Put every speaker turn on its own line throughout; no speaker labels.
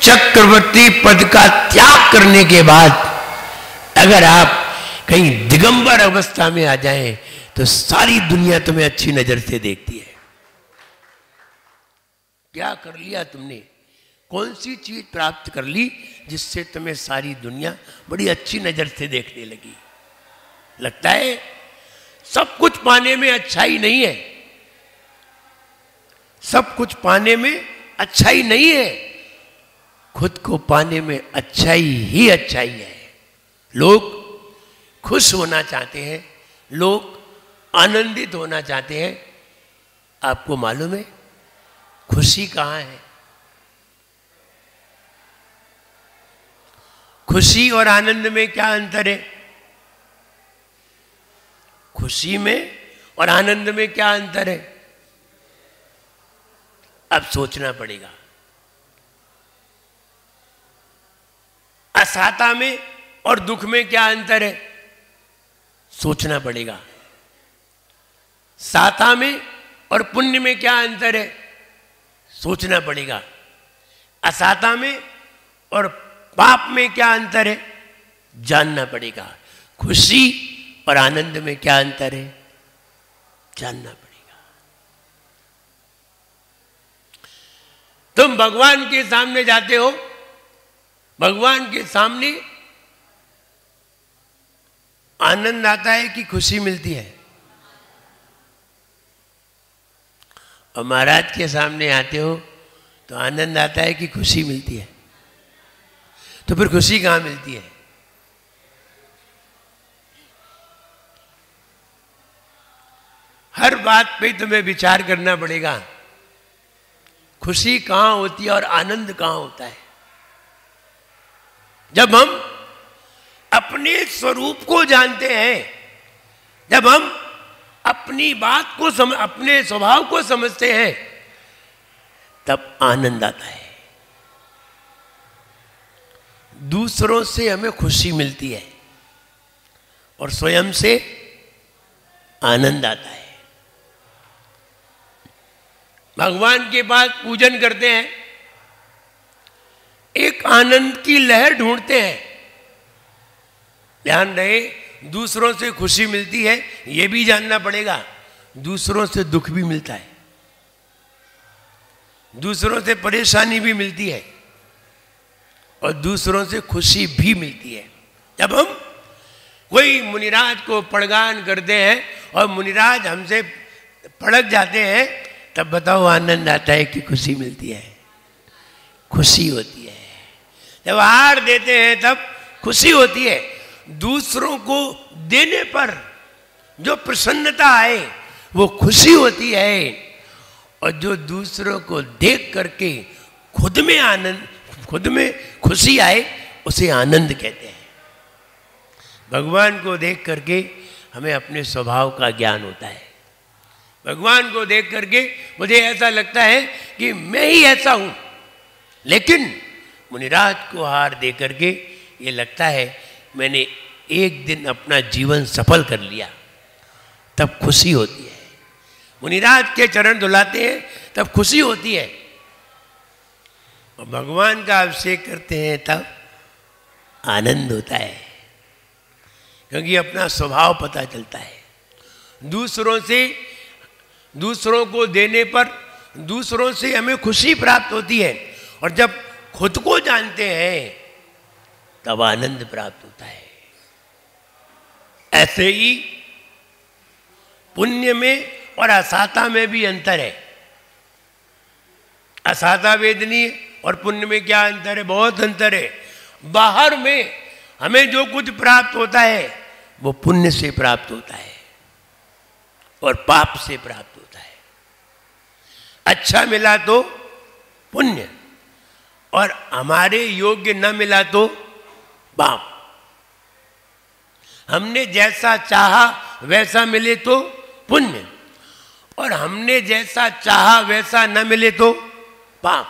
चक्रवर्ती पद का त्याग करने के बाद अगर आप कहीं दिगंबर अवस्था में आ जाएं तो सारी दुनिया तुम्हें अच्छी नजर से देखती है। क्या कर लिया तुमने? कौन सी चीज प्राप्त कर ली जिससे तुम्हें सारी दुनिया बड़ी अच्छी नजर से देखने लगी? लगता है सब कुछ पाने में अच्छाई नहीं है, सब कुछ पाने में अच्छाई नहीं है, खुद को पाने में अच्छाई ही अच्छाई है। लोग खुश होना चाहते हैं, लोग आनंदित होना चाहते हैं। आपको मालूम है खुशी कहाँ है? खुशी और आनंद में क्या अंतर है? खुशी में और आनंद में क्या अंतर है? अब सोचना पड़ेगा। असाता में और दुख में क्या अंतर है? सोचना पड़ेगा। साता में और पुण्य में क्या अंतर है? सोचना पड़ेगा। असाता में और पाप में क्या अंतर है? जानना पड़ेगा। खुशी और आनंद में क्या अंतर है? जानना पड़ेगा। तुम भगवान के सामने जाते हो, भगवान के सामने आनंद आता है कि खुशी मिलती है? और महाराज के सामने आते हो तो आनंद आता है कि खुशी मिलती है? तो फिर खुशी कहाँ मिलती है? हर बात पे तुम्हें विचार करना पड़ेगा। खुशी कहाँ होती है और आनंद कहाँ होता है? जब हम अपने स्वरूप को जानते हैं, जब हम अपनी बात को अपने स्वभाव को समझते हैं, तब आनंद आता है। दूसरों से हमें खुशी मिलती है और स्वयं से आनंद आता है। भगवान के पास पूजन करते हैं, एक आनंद की लहर ढूंढते हैं। ध्यान रहे, दूसरों से खुशी मिलती है, यह भी जानना पड़ेगा दूसरों से दुख भी मिलता है, दूसरों से परेशानी भी मिलती है और दूसरों से खुशी भी मिलती है। जब हम कोई मुनिराज को पड़गान करते हैं और मुनिराज हमसे पड़क जाते हैं, तब बताओ आनंद आता है कि खुशी मिलती है? खुशी होती है। जब हार देते हैं तब खुशी होती है। दूसरों को देने पर जो प्रसन्नता आए वो खुशी होती है, और जो दूसरों को देख करके खुद में आनंद, खुद में खुशी आए, उसे आनंद कहते हैं। भगवान को देख करके हमें अपने स्वभाव का ज्ञान होता है। भगवान को देख करके मुझे ऐसा लगता है कि मैं ही ऐसा हूं, लेकिन मुनिराज को हार दे करके ये लगता है मैंने एक दिन अपना जीवन सफल कर लिया, तब खुशी होती है। मुनिराज के चरण धुलाते हैं तब खुशी होती है, और भगवान का अभिषेक करते हैं तब आनंद होता है, क्योंकि अपना स्वभाव पता चलता है। दूसरों को देने पर दूसरों से हमें खुशी प्राप्त होती है, और जब खुद को जानते हैं तब आनंद प्राप्त होता है। ऐसे ही पुण्य में और असाता में भी अंतर है। असाता वेदनीय और पुण्य में क्या अंतर है? बहुत अंतर है। बाहर में हमें जो कुछ प्राप्त होता है वो पुण्य से प्राप्त होता है और पाप से प्राप्त होता है। अच्छा मिला तो पुण्य, और हमारे योग्य न मिला तो पाप। हमने जैसा चाहा वैसा मिले तो पुण्य, और हमने जैसा चाहा वैसा न मिले तो पाप।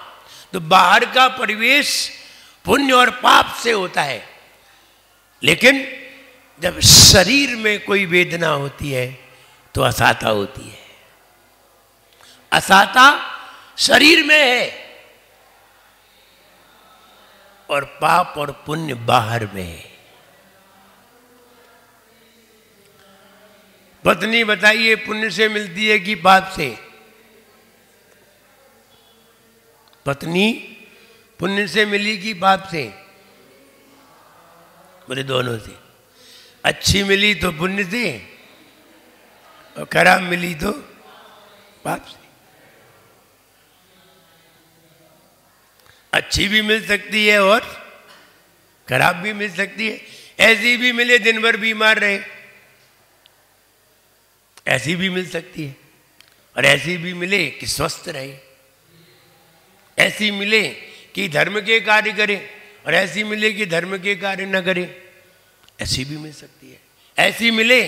तो बाहर का परिवेश पुण्य और पाप से होता है, लेकिन जब शरीर में कोई वेदना होती है तो असाता होती है। असाता शरीर में है, और पाप और पुण्य बाहर में है। पत्नी बताइए पुण्य से मिलती है कि पाप से? पत्नी पुण्य से मिली कि पाप से? बोले दोनों से। अच्छी मिली तो पुण्य से और खराब मिली तो पाप से। अच्छी भी मिल सकती है और खराब भी मिल सकती है। ऐसी भी मिले दिन भर बीमार रहे, ऐसी भी मिल सकती है। और ऐसी भी मिले कि स्वस्थ रहे, ऐसी मिले कि धर्म के कार्य करे और ऐसी मिले कि धर्म के कार्य न करे, ऐसी भी मिल सकती है। ऐसी मिले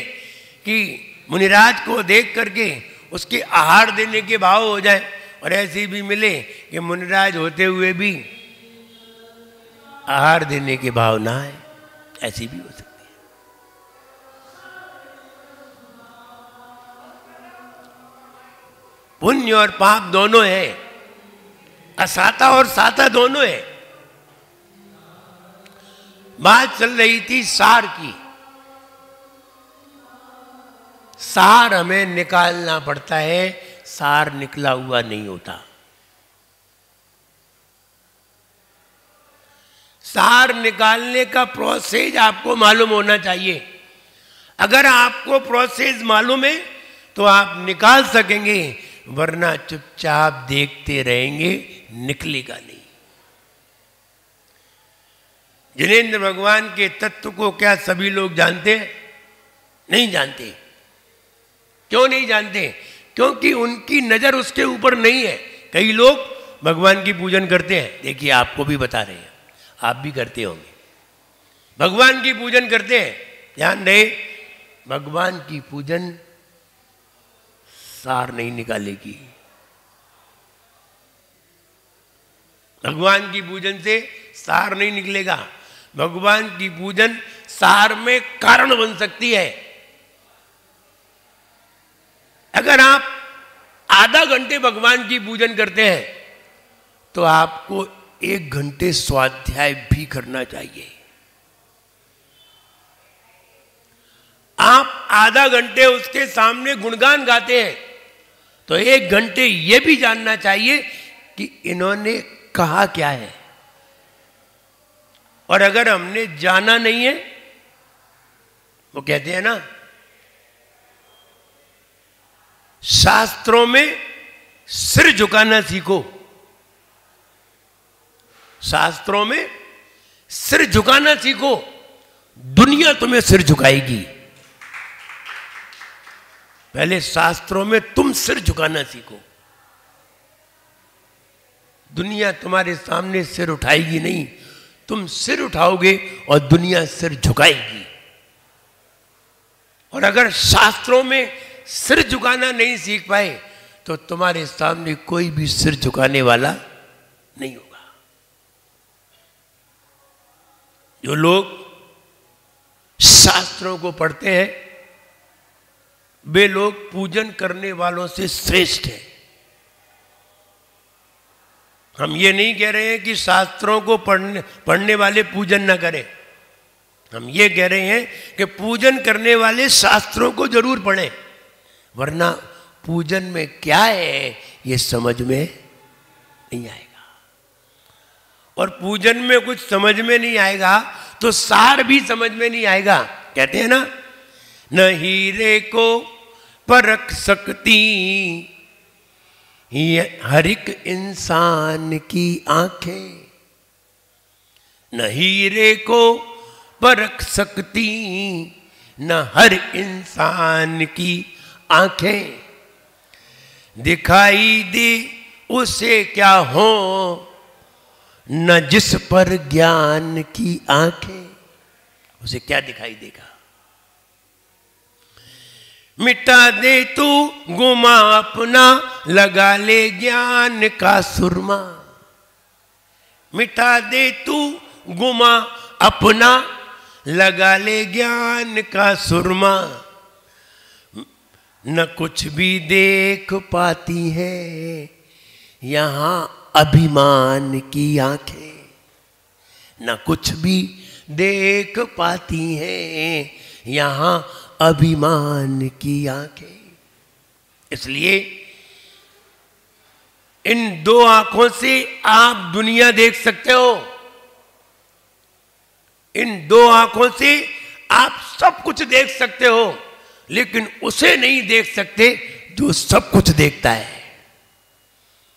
कि मुनिराज को देख करके उसके आहार देने के भाव हो जाए और ऐसी भी मिले कि मुनिराज होते हुए भी आहार देने के भाव ना आए, ऐसी भी हो सकती है। पुण्य और पाप दोनों है, असाता और साता दोनों है। बात चल रही थी सार की। सार हमें निकालना पड़ता है, सार निकला हुआ नहीं होता। सार निकालने का प्रोसेस आपको मालूम होना चाहिए। अगर आपको प्रोसेस मालूम है तो आप निकाल सकेंगे, वरना चुपचाप देखते रहेंगे, निकलेगा नहीं। जिनेंद्र भगवान के तत्व को क्या सभी लोग जानते हैं? नहीं जानते। क्यों नहीं जानते? क्योंकि उनकी नजर उसके ऊपर नहीं है। कई लोग भगवान की पूजन करते हैं, देखिए आपको भी बता रहे हैं, आप भी करते होंगे। भगवान की पूजन करते हैं, ध्यान रहे, भगवान की पूजन सार नहीं निकालेगी। भगवान की पूजन से सार नहीं निकलेगा। भगवान की पूजन सार में कारण बन सकती है। अगर आप आधा घंटे भगवान की पूजन करते हैं तो आपको 1 घंटे स्वाध्याय भी करना चाहिए। आप आधा घंटे उसके सामने गुणगान गाते हैं तो 1 घंटे ये भी जानना चाहिए कि इन्होंने कहा क्या है। और अगर हमने जाना नहीं है, वो कहते हैं ना, शास्त्रों में सिर झुकाना सीखो। शास्त्रों में सिर झुकाना सीखो, दुनिया तुम्हें सिर झुकाएगी। पहले शास्त्रों में तुम सिर झुकाना सीखो। दुनिया तुम्हारे सामने सिर उठाएगी नहीं, तुम सिर उठाओगे और दुनिया सिर झुकाएगी। और अगर शास्त्रों में सिर झुकाना नहीं सीख पाए तो तुम्हारे सामने कोई भी सिर झुकाने वाला नहीं होगा। जो लोग शास्त्रों को पढ़ते हैं वे लोग पूजन करने वालों से श्रेष्ठ हैं। हम ये नहीं कह रहे हैं कि शास्त्रों को पढ़ने वाले पूजन ना करें। हम ये कह रहे हैं कि पूजन करने वाले शास्त्रों को जरूर पढ़ें, वरना पूजन में क्या है ये समझ में नहीं आएगा। और पूजन में कुछ समझ में नहीं आएगा तो सार भी समझ में नहीं आएगा। कहते हैं ना, न हीरे को परख सकती हर एक इंसान की आंखें, न हीरे को परख सकती न हर इंसान की आंखें, दिखाई दे उसे क्या हो न जिस पर ज्ञान की आंखें। उसे क्या दिखाई देगा? मिटा दे तू गुमा अपना, लगा ले ज्ञान का सुरमा। मिटा दे तू गुमा अपना, लगा ले ज्ञान का सुरमा। न कुछ भी देख पाती है यहाँ अभिमान की आंखें, न कुछ भी देख पाती हैं यहां अभिमान की आंखें। इसलिए इन दो आंखों से आप दुनिया देख सकते हो, इन दो आंखों से आप सब कुछ देख सकते हो, लेकिन उसे नहीं देख सकते जो सब कुछ देखता है।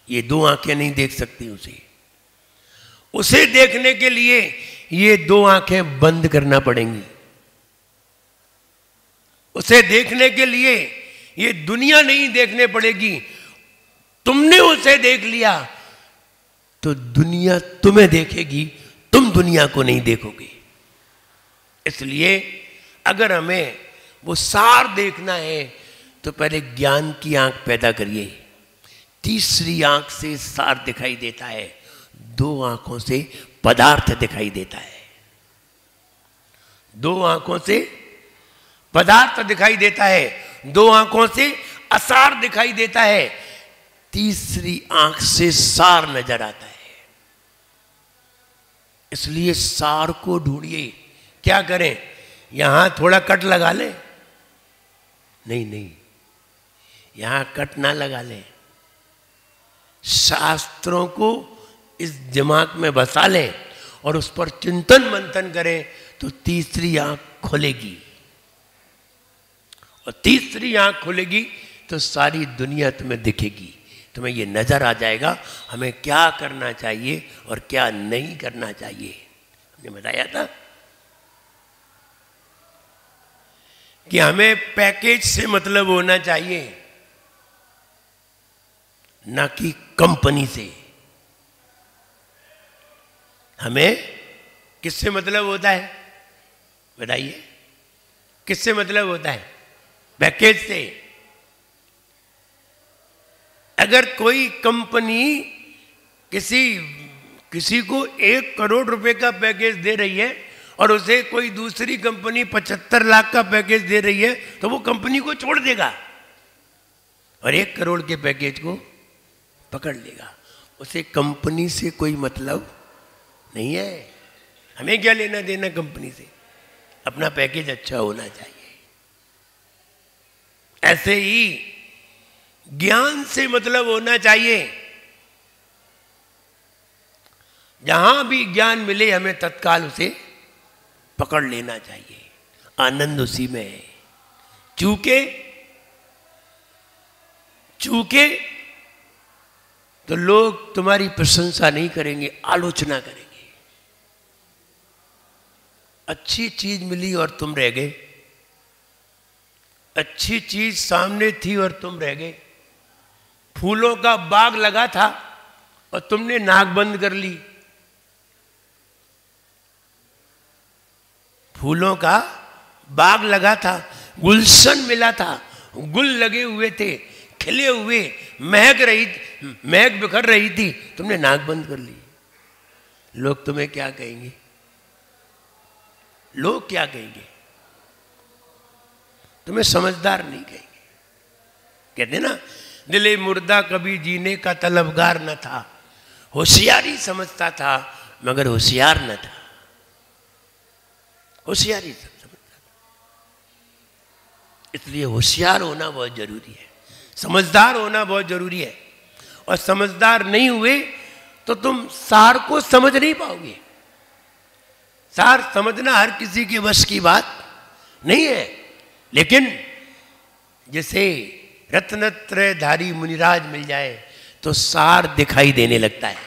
ये दो आंखें नहीं देख सकती उसे। उसे देखने के लिए ये दो आंखें बंद करना पड़ेंगी। उसे देखने के लिए ये दुनिया नहीं देखने पड़ेगी। तुमने उसे देख लिया तो दुनिया तुम्हें देखेगी, तुम दुनिया को नहीं देखोगे। इसलिए अगर हमें वो सार देखना है तो पहले ज्ञान की आंख पैदा करिए। तीसरी आंख से सार दिखाई देता है, दो आंखों से पदार्थ दिखाई देता है। दो आंखों से पदार्थ दिखाई देता है, दो आंखों से असार दिखाई देता है, तीसरी आंख से सार नजर आता है। इसलिए सार को ढूंढिए। क्या करें? यहां थोड़ा कट लगा ले? नहीं नहीं, यहां कट ना लगा ले। शास्त्रों को इस दिमाग में बसा लें और उस पर चिंतन मंथन करें तो तीसरी आंख खुलेगी। और तीसरी आंख खुलेगी तो सारी दुनिया तुम्हें दिखेगी। तुम्हें ये नजर आ जाएगा हमें क्या करना चाहिए और क्या नहीं करना चाहिए। हमने बताया था कि हमें पैकेज से मतलब होना चाहिए, ना कि कंपनी से। हमें किससे मतलब होता है? बताइए, किससे मतलब होता है? पैकेज से। अगर कोई कंपनी किसी को 1 करोड़ रुपए का पैकेज दे रही है और उसे कोई दूसरी कंपनी 75 लाख का पैकेज दे रही है तो वो कंपनी को छोड़ देगा और 1 करोड़ के पैकेज को पकड़ लेगा। उसे कंपनी से कोई मतलब नहीं है। हमें क्या लेना देना कंपनी से? अपना पैकेज अच्छा होना चाहिए। ऐसे ही ज्ञान से मतलब होना चाहिए। जहां भी ज्ञान मिले हमें तत्काल उसे पकड़ लेना चाहिए। आनंद उसी में है। चूके तो लोग तुम्हारी प्रशंसा नहीं करेंगे, आलोचना करेंगे। अच्छी चीज मिली और तुम रह गए, अच्छी चीज सामने थी और तुम रह गए। फूलों का बाग लगा था और तुमने नाक बंद कर ली। फूलों का बाग लगा था, गुलशन मिला था, गुल लगे हुए थे, खिले हुए, महक बिखर रही थी, तुमने नाक बंद कर ली। लोग तुम्हें क्या कहेंगे? लोग क्या कहेंगे? तुम्हें समझदार नहीं कहेंगे। कहते ना, दिले मुर्दा कभी जीने का तलबगार न था, होशियारी समझता था मगर होशियार न था। होशियारी समझता था, इसलिए होशियार होना बहुत जरूरी है, समझदार होना बहुत जरूरी है। और समझदार नहीं हुए तो तुम सार को समझ नहीं पाओगे। सार समझना हर किसी के वश की बात नहीं है, लेकिन जैसे रत्नत्रयधारी मुनिराज मिल जाए तो सार दिखाई देने लगता है।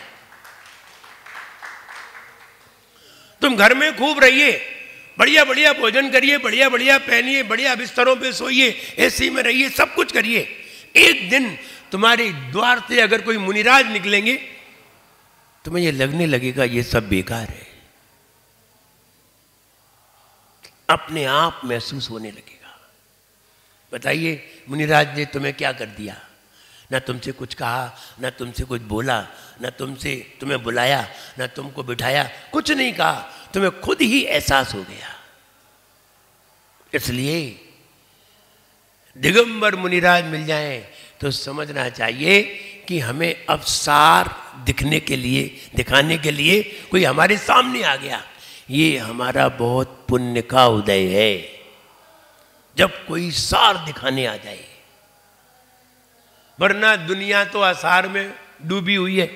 तुम घर में खूब रहिए, बढ़िया बढ़िया भोजन करिए, बढ़िया बढ़िया पहनिए, बढ़िया बिस्तरों पे सोइए, एसी में रहिए, सब कुछ करिए। एक दिन तुम्हारे द्वार से अगर कोई मुनिराज निकलेंगे तुम्हें ये लगने लगेगा ये सब बेकार है, अपने आप महसूस होने लगेगा। बताइए, मुनिराज ने तुम्हें क्या कर दिया? ना तुमसे कुछ कहा, ना तुमसे कुछ बोला, ना तुम्हें बुलाया, ना तुमको बिठाया, कुछ नहीं कहा, तुम्हें खुद ही एहसास हो गया। इसलिए दिगंबर मुनिराज मिल जाएं तो समझना चाहिए कि हमें अब सार दिखने के लिए, दिखाने के लिए कोई हमारे सामने आ गया। ये हमारा बहुत पुण्य का उदय है जब कोई सार दिखाने आ जाए, वरना दुनिया तो आसार में डूबी हुई है।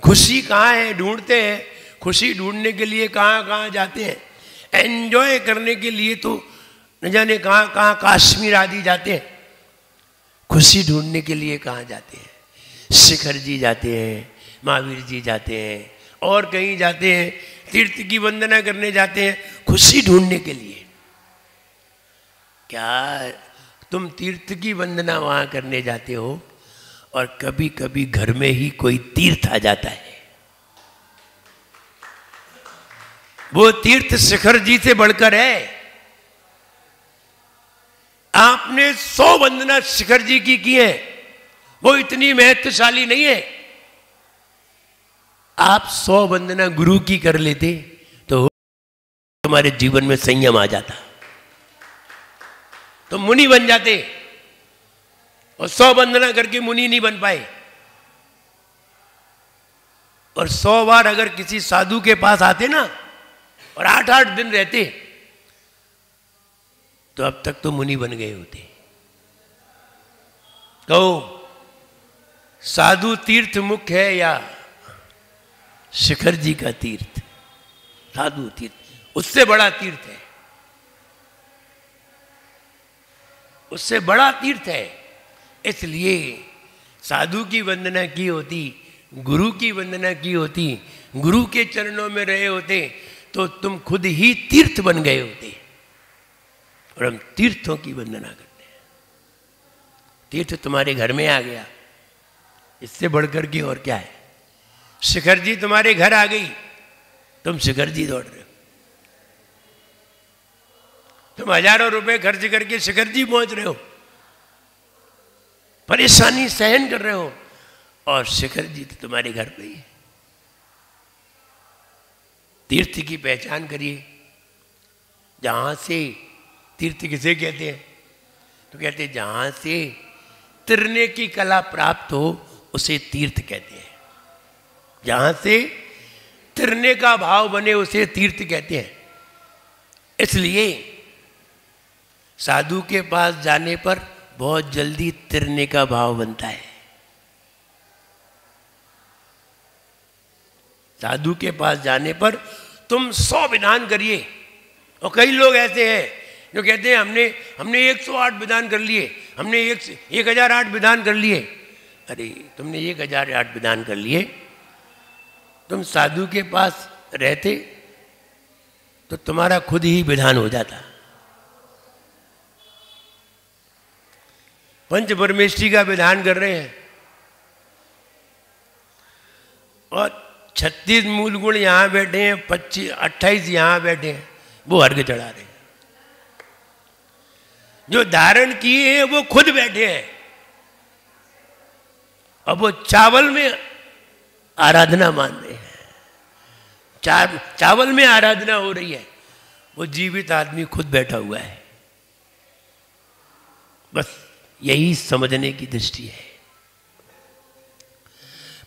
खुशी कहाँ है ढूंढते हैं, खुशी ढूंढने के लिए कहाँ कहाँ जाते हैं, एंजॉय करने के लिए तो न जाने कहाँ कहाँ कश्मीर आदि जाते हैं, खुशी ढूंढने के लिए कहाँ जाते हैं, शिखर जी जाते हैं, महावीर जी जाते हैं, और कहीं जाते हैं, तीर्थ की वंदना करने जाते हैं खुशी ढूंढने के लिए। क्या तुम तीर्थ की वंदना वहां करने जाते हो और कभी कभी घर में ही कोई तीर्थ आ जाता है। वो तीर्थ शिखर जी से बढ़कर है। आपने 100 वंदना शिखर जी की है, वो इतनी महत्वशाली नहीं है। आप 100 वंदना गुरु की कर लेते तो तुम्हारे जीवन में संयम आ जाता, तो मुनि बन जाते। और 100 वंदना करके मुनि नहीं बन पाए। और 100 बार अगर किसी साधु के पास आते ना और 8-8 दिन रहते तो अब तक तो मुनि बन गए होते। कहो साधु तीर्थ मुख्य है या शिखर जी का तीर्थ? साधु तीर्थ उससे बड़ा तीर्थ है, उससे बड़ा तीर्थ है। इसलिए साधु की वंदना की होती, गुरु की वंदना की होती, गुरु के चरणों में रहे होते तो तुम खुद ही तीर्थ बन गए होते। और हम तीर्थों की वंदना करते हैं। तीर्थ तुम्हारे घर में आ गया, इससे बढ़कर के और क्या है? शिखर जी तुम्हारे घर आ गई, तुम शिखर जी दौड़ रहे हो। तुम हजारों रुपए खर्च करके शिखर जी पहुंच रहे हो, परेशानी सहन कर रहे हो, और शिखर जी तो तुम्हारे घर पे ही है। तीर्थ की पहचान करिए। जहां से तीर्थ किसे कहते हैं? तो कहते हैं जहां से तिरने की कला प्राप्त हो उसे तीर्थ कहते हैं। जहां से तिरने का भाव बने उसे तीर्थ कहते हैं। इसलिए साधु के पास जाने पर बहुत जल्दी तिरने का भाव बनता है। साधु के पास जाने पर तुम 100 विधान करिए। और कई लोग ऐसे हैं जो कहते हैं हमने 108 विधान कर लिए, हमने 1008 विधान कर लिए। अरे तुमने 1008 विधान कर लिए, तुम साधु के पास रहते तो तुम्हारा खुद ही विधान हो जाता। पंच परमेष्ठी का विधान कर रहे हैं और 36 मूल गुण यहां बैठे हैं, 28 यहां बैठे हैं, वो अर्घ चढ़ा रहे हैं। जो धारण किए हैं वो खुद बैठे हैं, अब वो चावल में आराधना मान रहे हैं। चावल में आराधना हो रही है, वो जीवित आदमी खुद बैठा हुआ है। बस यही समझने की दृष्टि है।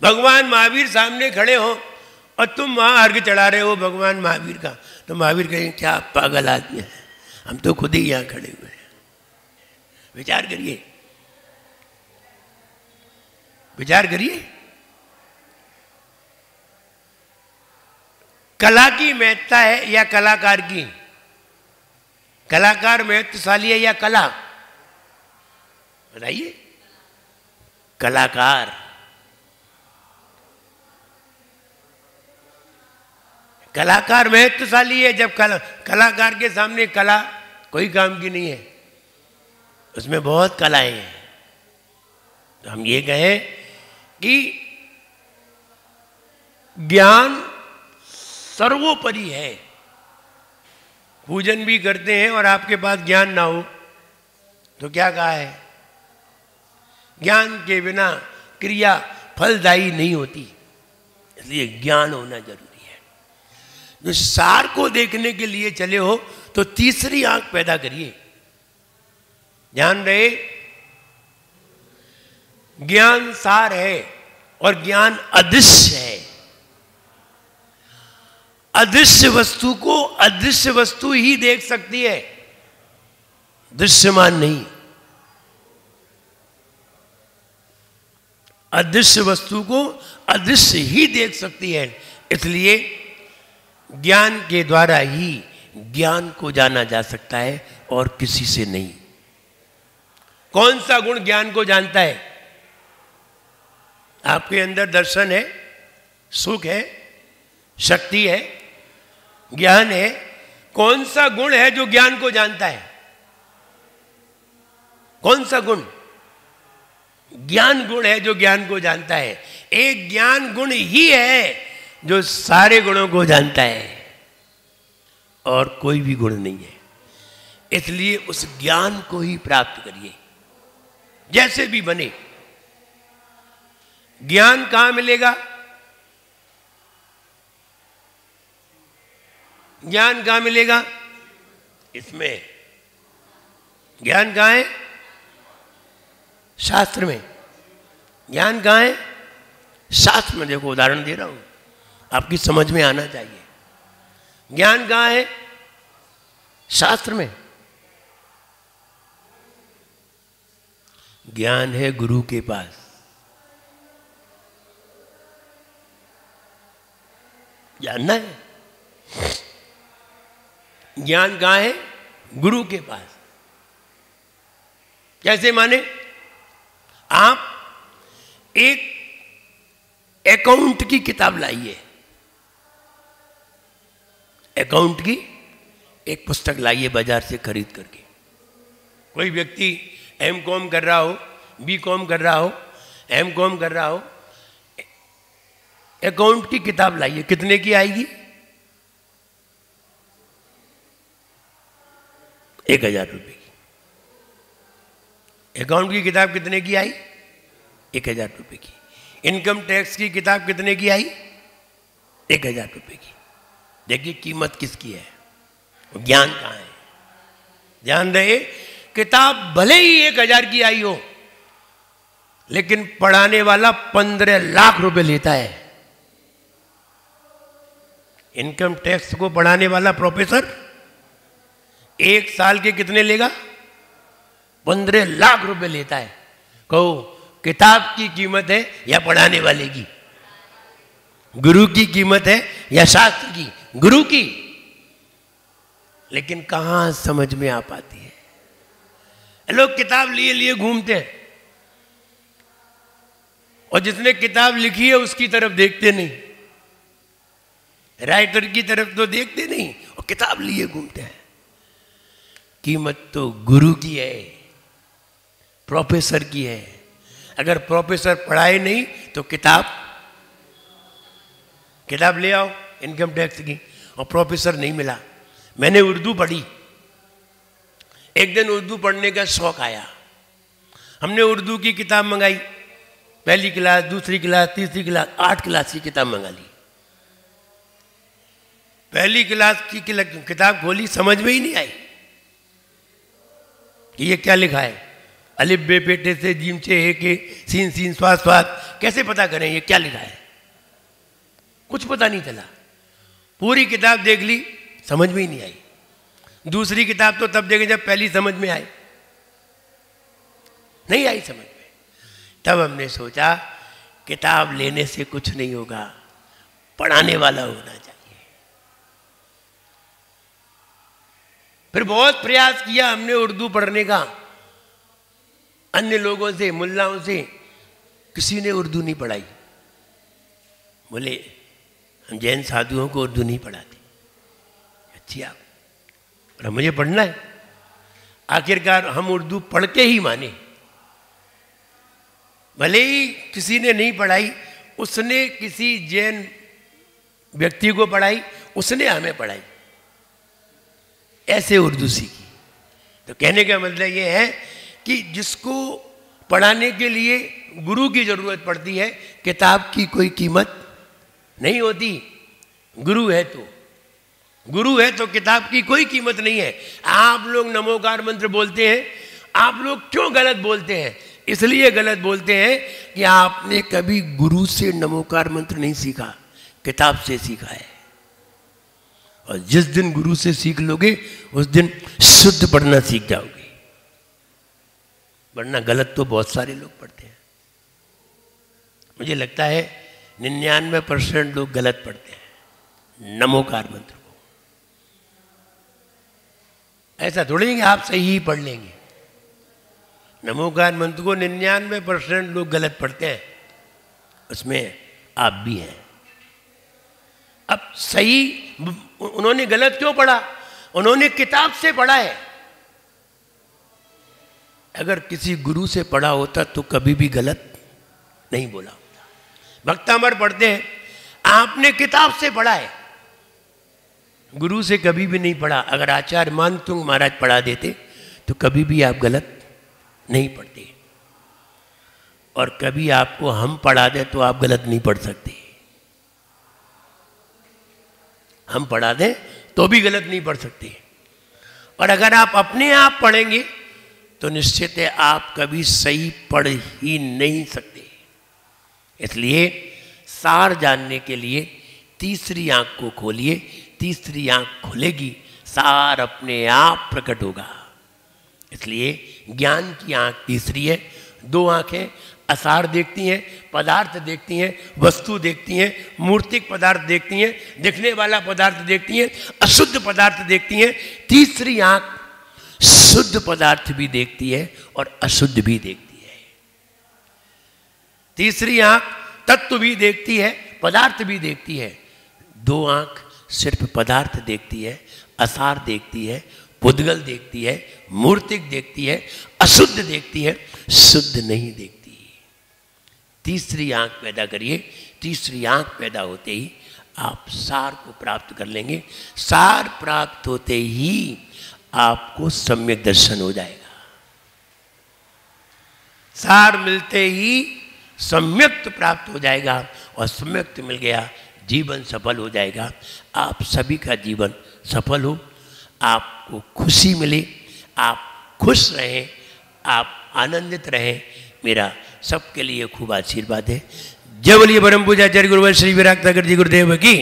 भगवान महावीर सामने खड़े हो और तुम वहां अर्घ चढ़ा रहे हो भगवान महावीर का, तो महावीर कहेंगे क्या पागल आदमी है, हम तो खुद ही यहां खड़े हुए हैं। विचार करिए, विचार करिए। कला की महत्ता है या कलाकार की? कलाकार महत्वशाली है या कला? बताइए। कलाकार, कलाकार महत्वशाली है। जब कलाकार के सामने कला कोई काम की नहीं है, उसमें बहुत कलाएं हैं। तो हम ये कहें कि ज्ञान सर्वोपरि है। पूजन भी करते हैं और आपके पास ज्ञान ना हो तो क्या कहा है? ज्ञान के बिना क्रिया फलदायी नहीं होती, इसलिए ज्ञान होना जरूरी है। जो सार को देखने के लिए चले हो तो तीसरी आंख पैदा करिए। ध्यान रहे, ज्ञान सार है और ज्ञान अदृश्य है। अदृश्य वस्तु को अदृश्य वस्तु ही देख सकती है, दृश्यमान नहीं। अदृश्य वस्तु को अदृश्य ही देख सकती है, इसलिए ज्ञान के द्वारा ही ज्ञान को जाना जा सकता है और किसी से नहीं। कौन सा गुण ज्ञान को जानता है? आपके अंदर दर्शन है, सुख है, शक्ति है, ज्ञान है। कौन सा गुण है जो ज्ञान को जानता है? कौन सा गुण? ज्ञान गुण है जो ज्ञान को जानता है। एक ज्ञान गुण ही है जो सारे गुणों को जानता है और कोई भी गुण नहीं है। इसलिए उस ज्ञान को ही प्राप्त करिए, जैसे भी बने। ज्ञान कहां मिलेगा? ज्ञान कहां मिलेगा? इसमें। ज्ञान कहां है? शास्त्र में। ज्ञान कहां है? शास्त्र में। देखो उदाहरण दे रहा हूं, आपकी समझ में आना चाहिए। ज्ञान कहां है? शास्त्र में। ज्ञान है गुरु के पास। जानना है? ज्ञान कहां है? गुरु के पास। कैसे माने? आप एक अकाउंट की किताब लाइए, अकाउंट की एक पुस्तक लाइए बाजार से खरीद करके। कोई व्यक्ति एमकॉम कर रहा हो, बीकॉम कर रहा हो, एमकॉम कर रहा हो, अकाउंट की किताब लाइए। कितने की आएगी? 1000 रुपये की। अकाउंट की किताब कितने की आई? 1000 रुपये की। इनकम टैक्स की किताब कितने की आई? 1000 रुपये की। देखिए कीमत किसकी है, ज्ञान कहाँ है। ध्यान रहे, किताब भले ही 1000 की आई हो, लेकिन पढ़ाने वाला 15 लाख रुपए लेता है। इनकम टैक्स को पढ़ाने वाला प्रोफेसर 1 साल के कितने लेगा? 15 लाख रुपए लेता है। कहो किताब की कीमत है या पढ़ाने वाले की? गुरु की कीमत है या शास्त्र की? गुरु की। लेकिन कहां समझ में आ पाती है? लोग किताब लिए लिए घूमते हैं और जिसने किताब लिखी है उसकी तरफ देखते नहीं, राइटर की तरफ तो देखते नहीं और किताब लिए घूमते हैं। कीमत तो गुरु की है, प्रोफेसर की है। अगर प्रोफेसर पढ़ाए नहीं तो किताब ले आओ इनकम टैक्स की, और प्रोफेसर नहीं मिला। मैंने उर्दू पढ़ी, एक दिन उर्दू पढ़ने का शौक आया, हमने उर्दू की किताब मंगाई। पहली क्लास, दूसरी क्लास, तीसरी क्लास, 8 क्लास की किताब मंगा ली। पहली क्लास की किताब खोली, समझ में ही नहीं आई कि ये क्या लिखा है। अलिफ बे पेटे से जीम से हे के सीन सीन स्वाद स्वाद, कैसे पता करें ये क्या लिखा है? कुछ पता नहीं चला। पूरी किताब देख ली, समझ में ही नहीं आई। दूसरी किताब तो तब देखें जब पहली समझ में आई, नहीं आई समझ में। तब हमने सोचा किताब लेने से कुछ नहीं होगा, पढ़ाने वाला होना चाहिए। फिर बहुत प्रयास किया हमने उर्दू पढ़ने का, अन्य लोगों से, मुल्लाओं से, किसी ने उर्दू नहीं पढ़ाई। बोले हम जैन साधुओं को उर्दू नहीं पढ़ाते। अच्छी आप, और मुझे पढ़ना है। आखिरकार हम उर्दू पढ़ के ही माने। भले ही किसी ने नहीं पढ़ाई, उसने किसी जैन व्यक्ति को पढ़ाई, उसने हमें पढ़ाई, ऐसे उर्दू सीखी। तो कहने का मतलब ये है कि जिसको पढ़ाने के लिए गुरु की जरूरत पड़ती है, किताब की कोई कीमत नहीं होती। गुरु है तो किताब की कोई कीमत नहीं है। आप लोग नमोकार मंत्र बोलते हैं, आप लोग क्यों गलत बोलते हैं? इसलिए गलत बोलते हैं कि आपने कभी गुरु से नमोकार मंत्र नहीं सीखा, किताब से सीखा है। और जिस दिन गुरु से सीख लोगे उस दिन शुद्ध पढ़ना सीख जाओगे, वरना गलत तो बहुत सारे लोग पढ़ते हैं। मुझे लगता है 99% लोग गलत पढ़ते हैं नमोकार मंत्र को। ऐसा थोड़ी कि आप सही ही पढ़ लेंगे। नमोकार मंत्र को 99% लोग गलत पढ़ते हैं, उसमें आप भी हैं। अब सही उन्होंने गलत क्यों पढ़ा? उन्होंने किताब से पढ़ा है। अगर किसी गुरु से पढ़ा होता तो कभी भी गलत नहीं बोला होता। भक्तामर पढ़ते हैं, आपने किताब से पढ़ा है, गुरु से कभी भी नहीं पढ़ा। अगर आचार्य मानतुंग महाराज पढ़ा देते तो कभी भी आप गलत नहीं पढ़ते, और कभी आपको हम पढ़ा दें तो आप गलत नहीं पढ़ सकते। हम पढ़ा दें तो भी गलत नहीं पढ़ सकते, और अगर आप अपने आप पढ़ेंगे तो निश्चित है आप कभी सही पढ़ ही नहीं सकते। इसलिए सार जानने के लिए तीसरी आंख को खोलिए, तीसरी आंख खुलेगी, सार अपने आप प्रकट होगा। इसलिए ज्ञान की आंख तीसरी है। दो आंखें असार देखती हैं, पदार्थ देखती हैं, वस्तु देखती हैं, मूर्तिक पदार्थ देखती हैं, दिखने वाला पदार्थ देखती हैं, अशुद्ध पदार्थ देखती हैं। तीसरी आंख शुद्ध पदार्थ भी देखती है और अशुद्ध भी देखती है। तीसरी आंख तत्व भी देखती है, पदार्थ भी देखती है। दो आंख सिर्फ पदार्थ देखती है, असार देखती है, पुद्गल देखती है, मूर्तिक देखती है, अशुद्ध देखती है, शुद्ध नहीं देखती। तीसरी आंख पैदा करिए। तीसरी आंख पैदा होते ही आप सार को प्राप्त कर लेंगे। सार प्राप्त होते ही आपको सम्यक दर्शन हो जाएगा। सार मिलते ही सम्यक्त प्राप्त हो जाएगा, और सम्यक्त मिल गया जीवन सफल हो जाएगा। आप सभी का जीवन सफल हो, आपको खुशी मिले, आप खुश रहें, आप आनंदित रहें, मेरा सबके लिए खूब आशीर्वाद है। जय बोलिए परम पूज्य आचार्य गुरुवर श्री विराट सागर जी गुरुदेव की।